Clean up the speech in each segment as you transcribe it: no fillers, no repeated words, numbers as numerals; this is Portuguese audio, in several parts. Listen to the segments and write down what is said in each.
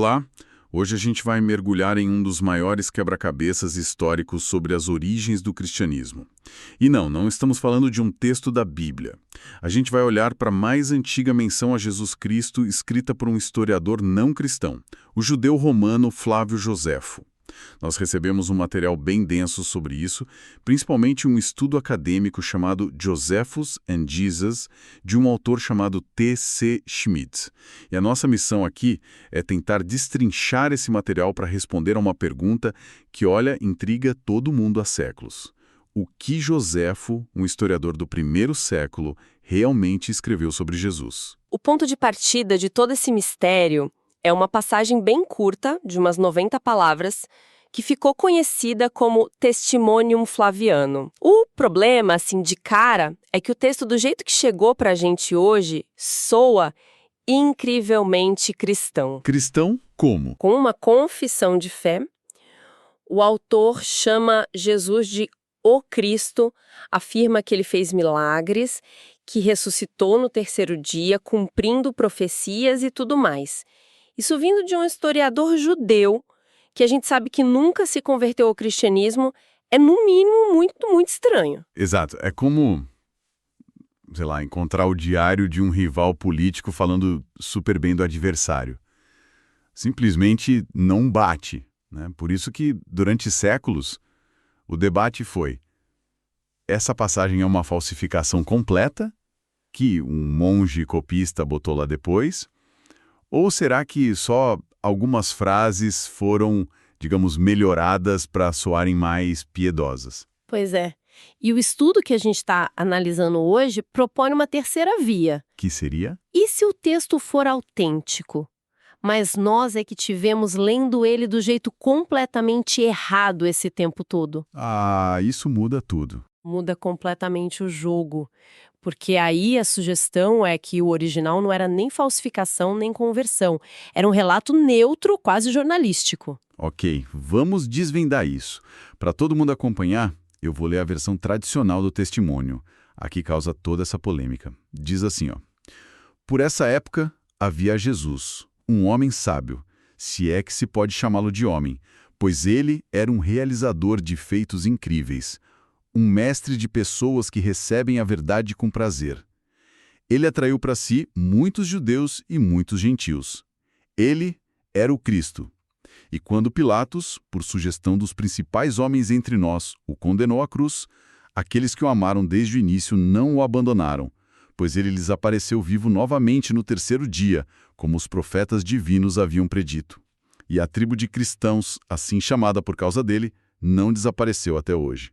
Olá! Hoje a gente vai mergulhar em um dos maiores quebra-cabeças históricos sobre as origens do cristianismo. E não estamos falando de um texto da Bíblia. A gente vai olhar para a mais antiga menção a Jesus Cristo escrita por um historiador não cristão, o judeu romano Flávio Joséfo. Nós recebemos um material bem denso sobre isso, principalmente um estudo acadêmico chamado Josephus and Jesus, de um autor chamado T.C. Schmidt. E a nossa missão aqui é tentar destrinchar esse material para responder a uma pergunta que, intriga todo mundo há séculos. O que Joséfo, um historiador do primeiro século, realmente escreveu sobre Jesus? O ponto de partida de todo esse mistério é uma passagem bem curta, de umas 90 palavras, que ficou conhecida como Testimonium Flaviano. O problema, assim, de cara, é que o texto, do jeito que chegou pra gente hoje, soa incrivelmente cristão. Cristão como? Com uma confissão de fé, o autor chama Jesus de o Cristo, afirma que ele fez milagres, que ressuscitou no terceiro dia, cumprindo profecias e tudo mais. Isso vindo de um historiador judeu, que a gente sabe que nunca se converteu ao cristianismo, é no mínimo muito estranho. Exato. É como, encontrar o diário de um rival político falando super bem do adversário. Simplesmente não bate, né? Por isso que, durante séculos, o debate foi: essa passagem é uma falsificação completa, que um monge copista botou lá depois, ou será que só algumas frases foram, digamos, melhoradas para soarem mais piedosas? Pois é. E o estudo que a gente está analisando hoje propõe uma terceira via. Que seria? E se o texto for autêntico, mas nós é que tivemos lendo ele do jeito completamente errado esse tempo todo? Ah, isso muda tudo. Muda completamente o jogo. Porque aí a sugestão é que o original não era nem falsificação nem conversão. Era um relato neutro, quase jornalístico. Ok, vamos desvendar isso. Para todo mundo acompanhar, eu vou ler a versão tradicional do testemunho. Aqui causa toda essa polêmica. Diz assim, ó: Por essa época havia Jesus, um homem sábio, se é que se pode chamá-lo de homem, pois ele era um realizador de feitos incríveis, um mestre de pessoas que recebem a verdade com prazer. Ele atraiu para si muitos judeus e muitos gentios. Ele era o Cristo. E quando Pilatos, por sugestão dos principais homens entre nós, o condenou à cruz, aqueles que o amaram desde o início não o abandonaram, pois ele lhes apareceu vivo novamente no terceiro dia, como os profetas divinos haviam predito. E a tribo de cristãos, assim chamada por causa dele, não desapareceu até hoje.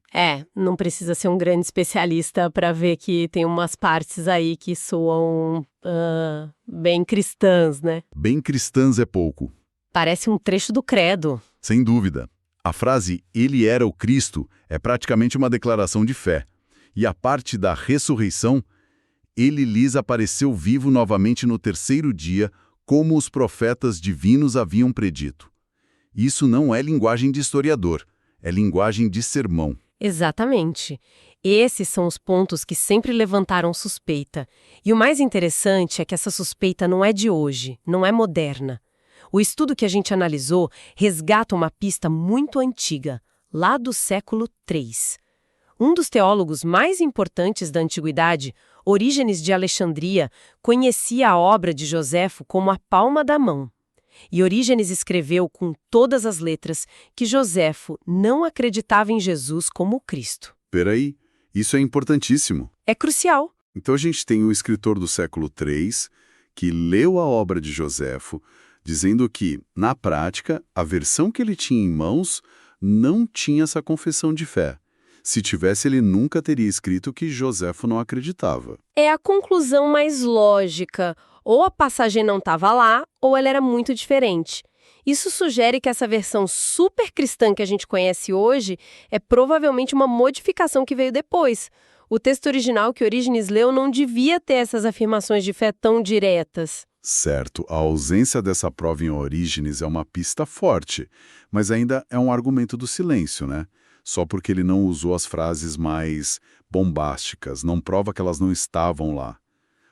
Não precisa ser um grande especialista para ver que tem umas partes aí que soam bem cristãs, né? Bem cristãs é pouco. Parece um trecho do credo. Sem dúvida. A frase "ele era o Cristo" é praticamente uma declaração de fé. E a parte da ressurreição, ele lhes apareceu vivo novamente no terceiro dia, como os profetas divinos haviam predito. Isso não é linguagem de historiador. É linguagem de sermão. Exatamente. Esses são os pontos que sempre levantaram suspeita. E o mais interessante é que essa suspeita não é de hoje, não é moderna. O estudo que a gente analisou resgata uma pista muito antiga, lá do século III. Um dos teólogos mais importantes da antiguidade, Orígenes de Alexandria, conhecia a obra de Joséfo como a palma da mão. E Orígenes escreveu com todas as letras que Joséfo não acreditava em Jesus como o Cristo. Peraí, isso é importantíssimo. É crucial. Então a gente tem o escritor do século III que leu a obra de Joséfo, dizendo que, na prática, a versão que ele tinha em mãos não tinha essa confissão de fé. Se tivesse, ele nunca teria escrito que Joséfo não acreditava. É a conclusão mais lógica. Ou a passagem não estava lá, ou ela era muito diferente. Isso sugere que essa versão super cristã que a gente conhece hoje é provavelmente uma modificação que veio depois. O texto original que Orígenes leu não devia ter essas afirmações de fé tão diretas. Certo, a ausência dessa prova em Orígenes é uma pista forte, mas ainda é um argumento do silêncio, né? Só porque ele não usou as frases mais bombásticas, não prova que elas não estavam lá.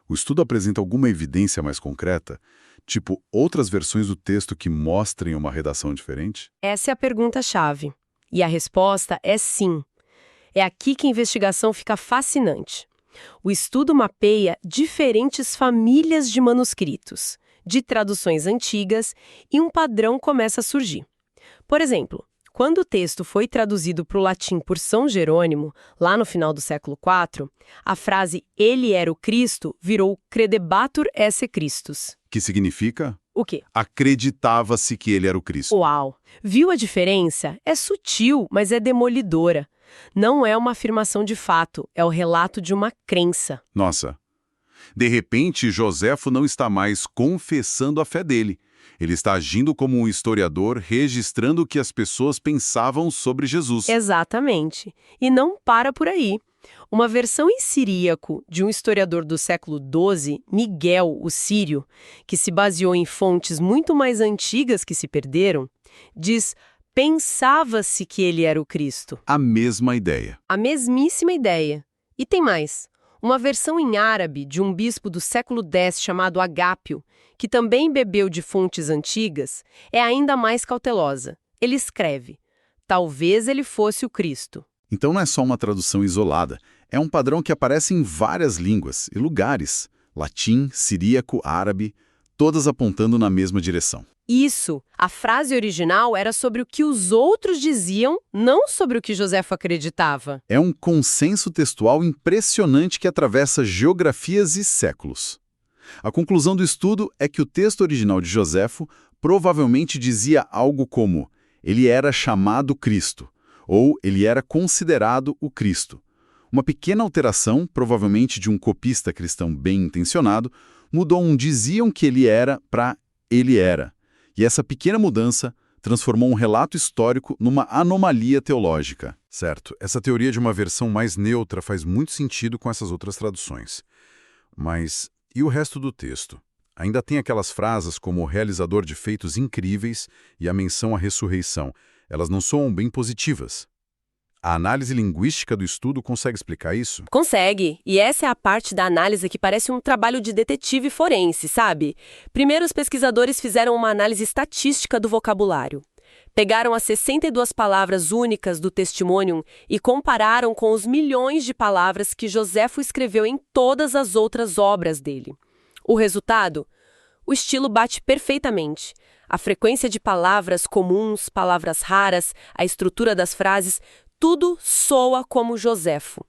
O estudo apresenta alguma evidência mais concreta, Tipo, outras versões do texto que mostrem uma redação diferente? Essa é a pergunta-chave. E a resposta é sim. É aqui que a investigação fica fascinante. O estudo mapeia diferentes famílias de manuscritos, de traduções antigas, e um padrão começa a surgir. Por exemplo, quando o texto foi traduzido para o latim por São Jerônimo, lá no final do século IV, a frase "ele era o Cristo" virou "credebatur esse Christus". Que significa? O quê? Acreditava-se que ele era o Cristo. Uau! Viu a diferença? É sutil, mas é demolidora. Não é uma afirmação de fato, é o relato de uma crença. Nossa. De repente, Joséfo não está mais confessando a fé dele. Ele está agindo como um historiador, registrando o que as pessoas pensavam sobre Jesus. Exatamente. E não para por aí. Uma versão em siríaco de um historiador do século XII, Miguel, o Sírio, que se baseou em fontes muito mais antigas que se perderam, diz: pensava-se que ele era o Cristo. A mesma ideia. A mesmíssima ideia. E tem mais. Uma versão em árabe de um bispo do século X chamado Agápio, que também bebeu de fontes antigas, é ainda mais cautelosa. Ele escreve: talvez ele fosse o Cristo. Então não é só uma tradução isolada, é um padrão que aparece em várias línguas e lugares, latim, siríaco, árabe, todas apontando na mesma direção. Isso, a frase original era sobre o que os outros diziam, não sobre o que Joséfo acreditava. É um consenso textual impressionante que atravessa geografias e séculos. A conclusão do estudo é que o texto original de Joséfo provavelmente dizia algo como: ele era chamado Cristo, ou ele era considerado o Cristo. Uma pequena alteração, provavelmente de um copista cristão bem intencionado, mudou um "diziam que ele era" para "ele era". E essa pequena mudança transformou um relato histórico numa anomalia teológica. Certo, essa teoria de uma versão mais neutra faz muito sentido com essas outras traduções. Mas e o resto do texto? Ainda tem aquelas frases como o realizador de feitos incríveis e a menção à ressurreição. Elas não soam bem positivas. A análise linguística do estudo consegue explicar isso? Consegue, e essa é a parte da análise que parece um trabalho de detetive forense, sabe? Primeiro, os pesquisadores fizeram uma análise estatística do vocabulário. Pegaram as 62 palavras únicas do Testimonium e compararam com os milhões de palavras que Joséfo escreveu em todas as outras obras dele. O resultado? O estilo bate perfeitamente. A frequência de palavras comuns, palavras raras, a estrutura das frases, tudo soa como Joséfo.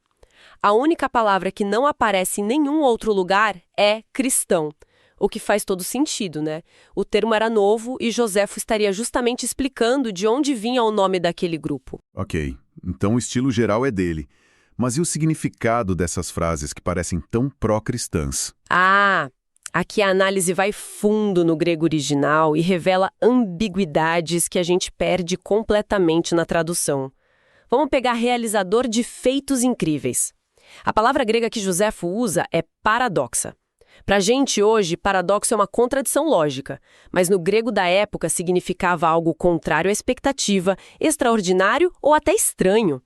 A única palavra que não aparece em nenhum outro lugar é cristão, o que faz todo sentido, né? O termo era novo e Joséfo estaria justamente explicando de onde vinha o nome daquele grupo. Ok, então o estilo geral é dele. Mas e o significado dessas frases que parecem tão pró-cristãs? Aqui a análise vai fundo no grego original e revela ambiguidades que a gente perde completamente na tradução. Vamos pegar realizador de feitos incríveis. A palavra grega que Joséfo usa é paradoxa. Pra gente hoje, paradoxo é uma contradição lógica, mas no grego da época significava algo contrário à expectativa, extraordinário ou até estranho.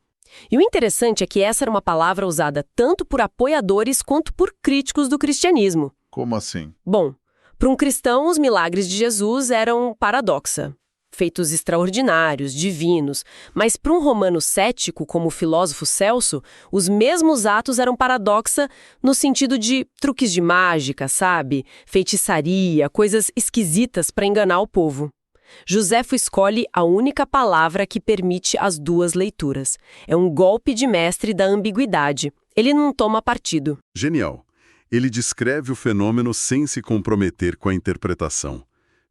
E o interessante é que essa era uma palavra usada tanto por apoiadores quanto por críticos do cristianismo. Como assim? Bom, para um cristão, os milagres de Jesus eram paradoxa. Feitos extraordinários, divinos, mas para um romano cético, como o filósofo Celso, os mesmos atos eram paradoxa no sentido de truques de mágica, sabe? Feitiçaria, coisas esquisitas para enganar o povo. Joséfo escolhe a única palavra que permite as duas leituras. É um golpe de mestre da ambiguidade. Ele não toma partido. Genial. Ele descreve o fenômeno sem se comprometer com a interpretação.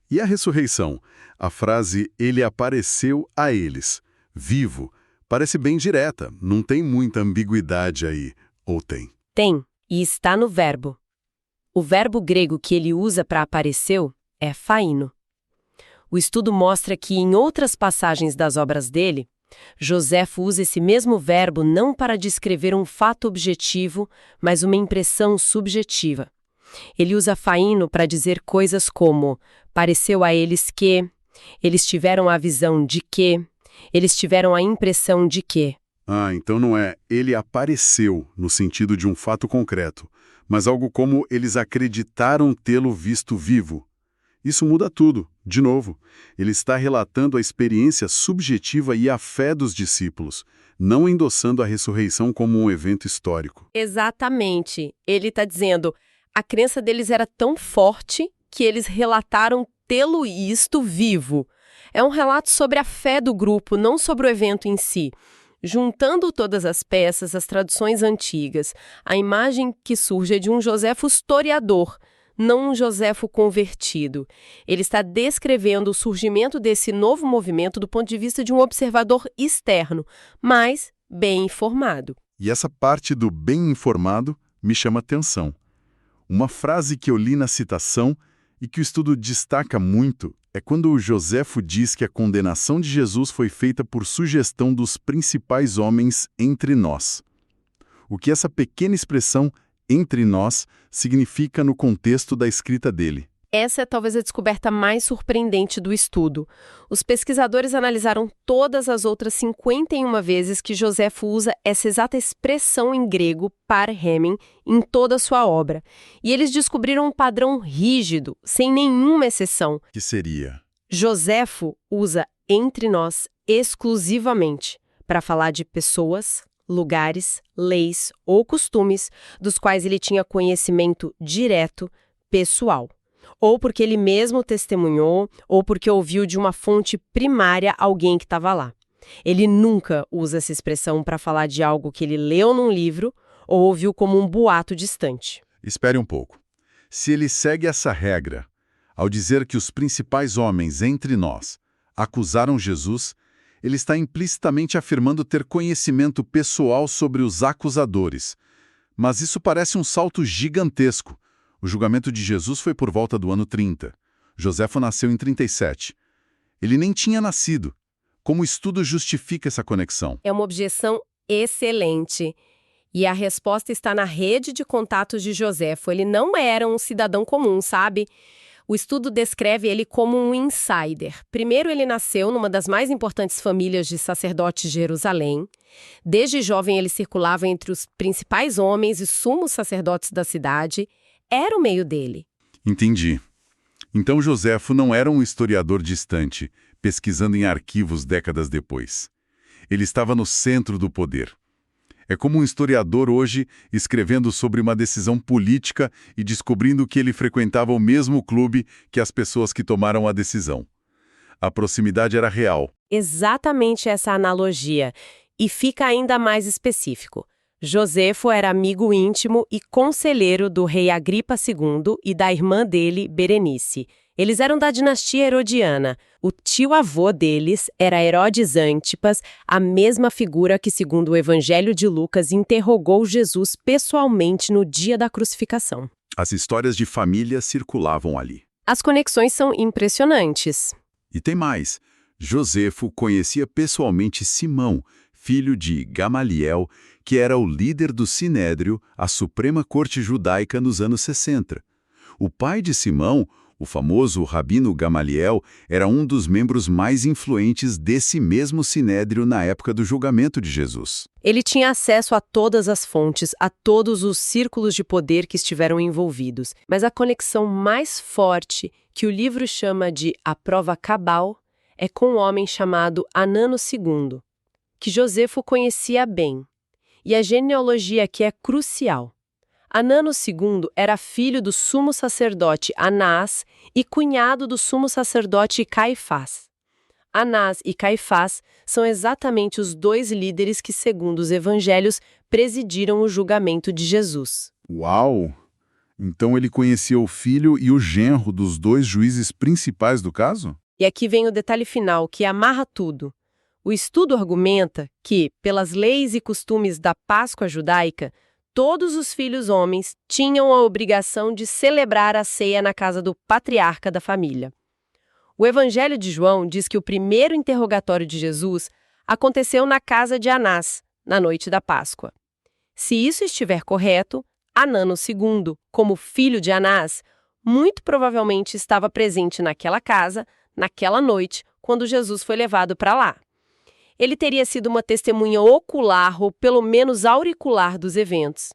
E a ressurreição? A frase "ele apareceu a eles", vivo, parece bem direta, não tem muita ambiguidade aí, ou tem? Tem, e está no verbo. O verbo grego que ele usa para apareceu é phaino. O estudo mostra que em outras passagens das obras dele, Joséfo usa esse mesmo verbo não para descrever um fato objetivo, mas uma impressão subjetiva. Ele usa phaino para dizer coisas como pareceu a eles que, eles tiveram a visão de que, eles tiveram a impressão de que. Então não é ele apareceu no sentido de um fato concreto, mas algo como eles acreditaram tê-lo visto vivo. Isso muda tudo. De novo, ele está relatando a experiência subjetiva e a fé dos discípulos, não endossando a ressurreição como um evento histórico. Exatamente. Ele está dizendo, a crença deles era tão forte que eles relataram tê-lo isto vivo. É um relato sobre a fé do grupo, não sobre o evento em si. Juntando todas as peças, as traduções antigas, a imagem que surge é de um Joséfo historiador, não um Joséfo convertido. Ele está descrevendo o surgimento desse novo movimento do ponto de vista de um observador externo, mas bem informado. E essa parte do bem informado me chama atenção. Uma frase que eu li na citação e que o estudo destaca muito é quando o Joséfo diz que a condenação de Jesus foi feita por sugestão dos principais homens entre nós. O que essa pequena expressão entre nós significa no contexto da escrita dele? Essa é talvez a descoberta mais surpreendente do estudo. Os pesquisadores analisaram todas as outras 51 vezes que Joséfo usa essa exata expressão em grego, parhemen, em toda a sua obra. E eles descobriram um padrão rígido, sem nenhuma exceção. Que seria? Joséfo usa entre nós exclusivamente para falar de pessoas, lugares, leis ou costumes dos quais ele tinha conhecimento direto, pessoal. Ou porque ele mesmo testemunhou, ou porque ouviu de uma fonte primária alguém que estava lá. Ele nunca usa essa expressão para falar de algo que ele leu num livro ou ouviu como um boato distante. Espere um pouco. Se ele segue essa regra, ao dizer que os principais homens entre nós acusaram Jesus, ele está implicitamente afirmando ter conhecimento pessoal sobre os acusadores. Mas isso parece um salto gigantesco. O julgamento de Jesus foi por volta do ano 30. Joséfo nasceu em 37. Ele nem tinha nascido. Como o estudo justifica essa conexão? É uma objeção excelente. E a resposta está na rede de contatos de Joséfo. Ele não era um cidadão comum, sabe? O estudo descreve ele como um insider. Primeiro, ele nasceu numa das mais importantes famílias de sacerdotes de Jerusalém. Desde jovem, ele circulava entre os principais homens e sumos sacerdotes da cidade. Era o meio dele. Entendi. Então Joséfo não era um historiador distante, pesquisando em arquivos décadas depois. Ele estava no centro do poder. É como um historiador hoje escrevendo sobre uma decisão política e descobrindo que ele frequentava o mesmo clube que as pessoas que tomaram a decisão. A proximidade era real. Exatamente essa analogia. E fica ainda mais específico. Joséfo era amigo íntimo e conselheiro do rei Agripa II e da irmã dele, Berenice. Eles eram da dinastia herodiana. O tio-avô deles era Herodes Antipas, a mesma figura que, segundo o Evangelho de Lucas, interrogou Jesus pessoalmente no dia da crucificação. As histórias de família circulavam ali. As conexões são impressionantes. E tem mais. Joséfo conhecia pessoalmente Simão, filho de Gamaliel, que era o líder do Sinédrio, a Suprema Corte Judaica nos anos 60. O pai de Simão, o famoso Rabino Gamaliel, era um dos membros mais influentes desse mesmo Sinédrio na época do julgamento de Jesus. Ele tinha acesso a todas as fontes, a todos os círculos de poder que estiveram envolvidos. Mas a conexão mais forte, que o livro chama de A Prova Cabal, é com um homem chamado Anano II, que Joséfo conhecia bem. E a genealogia aqui é crucial. Anano II era filho do sumo sacerdote Anás e cunhado do sumo sacerdote Caifás. Anás e Caifás são exatamente os dois líderes que, segundo os evangelhos, presidiram o julgamento de Jesus. Uau! Então ele conhecia o filho e o genro dos dois juízes principais do caso? E aqui vem o detalhe final, que amarra tudo. O estudo argumenta que, pelas leis e costumes da Páscoa judaica, todos os filhos homens tinham a obrigação de celebrar a ceia na casa do patriarca da família. O Evangelho de João diz que o primeiro interrogatório de Jesus aconteceu na casa de Anás, na noite da Páscoa. Se isso estiver correto, Anano II, como filho de Anás, muito provavelmente estava presente naquela casa, naquela noite, quando Jesus foi levado para lá. Ele teria sido uma testemunha ocular ou pelo menos auricular dos eventos.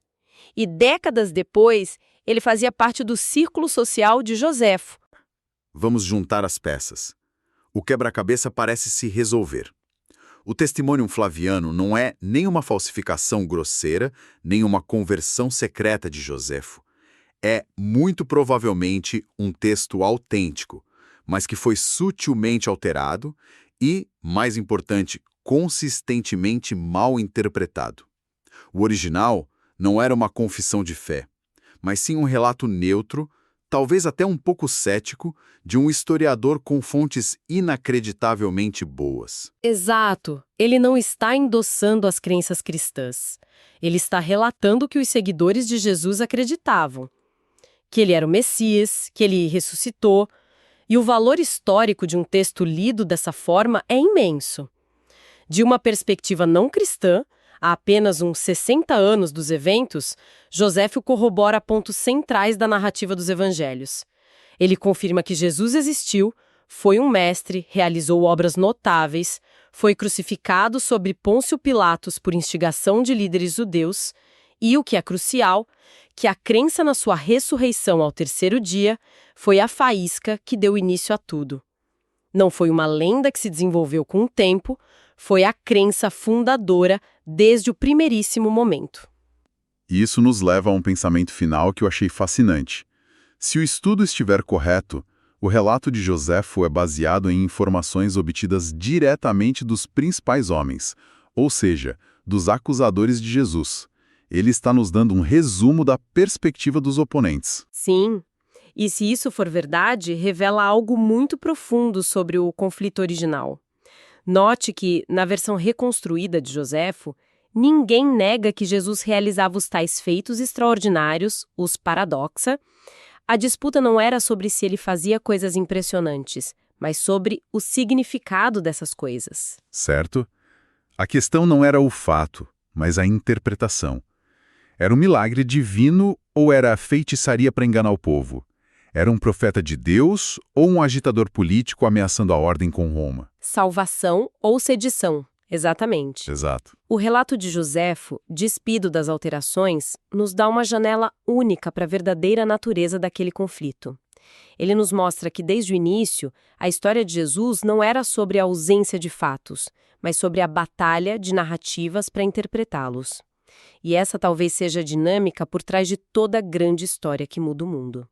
E décadas depois, ele fazia parte do círculo social de Joséfo. vamos juntar as peças. O quebra-cabeça parece se resolver. O testemunho flaviano não é nem uma falsificação grosseira, nem uma conversão secreta de Joséfo. É, muito provavelmente, um texto autêntico, mas que foi sutilmente alterado e, mais importante, consistentemente mal interpretado. O original não era uma confissão de fé, mas sim um relato neutro, talvez até um pouco cético, de um historiador com fontes inacreditavelmente boas. Exato. Ele não está endossando as crenças cristãs. Ele está relatando o que os seguidores de Jesus acreditavam. Que ele era o Messias, que ele ressuscitou. E o valor histórico de um texto lido dessa forma é imenso. De uma perspectiva não cristã, há apenas uns 60 anos dos eventos, Joséfo corrobora pontos centrais da narrativa dos evangelhos. Ele confirma que Jesus existiu, foi um mestre, realizou obras notáveis, foi crucificado sobre Pôncio Pilatos por instigação de líderes judeus e, o que é crucial, que a crença na sua ressurreição ao terceiro dia foi a faísca que deu início a tudo. Não foi uma lenda que se desenvolveu com o tempo, foi a crença fundadora desde o primeiríssimo momento. E isso nos leva a um pensamento final que eu achei fascinante. Se o estudo estiver correto, o relato de Joséfo é baseado em informações obtidas diretamente dos principais homens, ou seja, dos acusadores de Jesus. Ele está nos dando um resumo da perspectiva dos oponentes. Sim, e se isso for verdade, revela algo muito profundo sobre o conflito original. Note que, na versão reconstruída de Joséfo, ninguém nega que Jesus realizava os tais feitos extraordinários, os paradoxa. A disputa não era sobre se ele fazia coisas impressionantes, mas sobre o significado dessas coisas. Certo? A questão não era o fato, mas a interpretação. Era um milagre divino ou era feitiçaria para enganar o povo? Era um profeta de Deus ou um agitador político ameaçando a ordem com Roma? Salvação ou sedição, exatamente. Exato. O relato de Joséfo, despido das alterações, nos dá uma janela única para a verdadeira natureza daquele conflito. Ele nos mostra que, desde o início, a história de Jesus não era sobre a ausência de fatos, mas sobre a batalha de narrativas para interpretá-los. E essa talvez seja a dinâmica por trás de toda grande história que muda o mundo.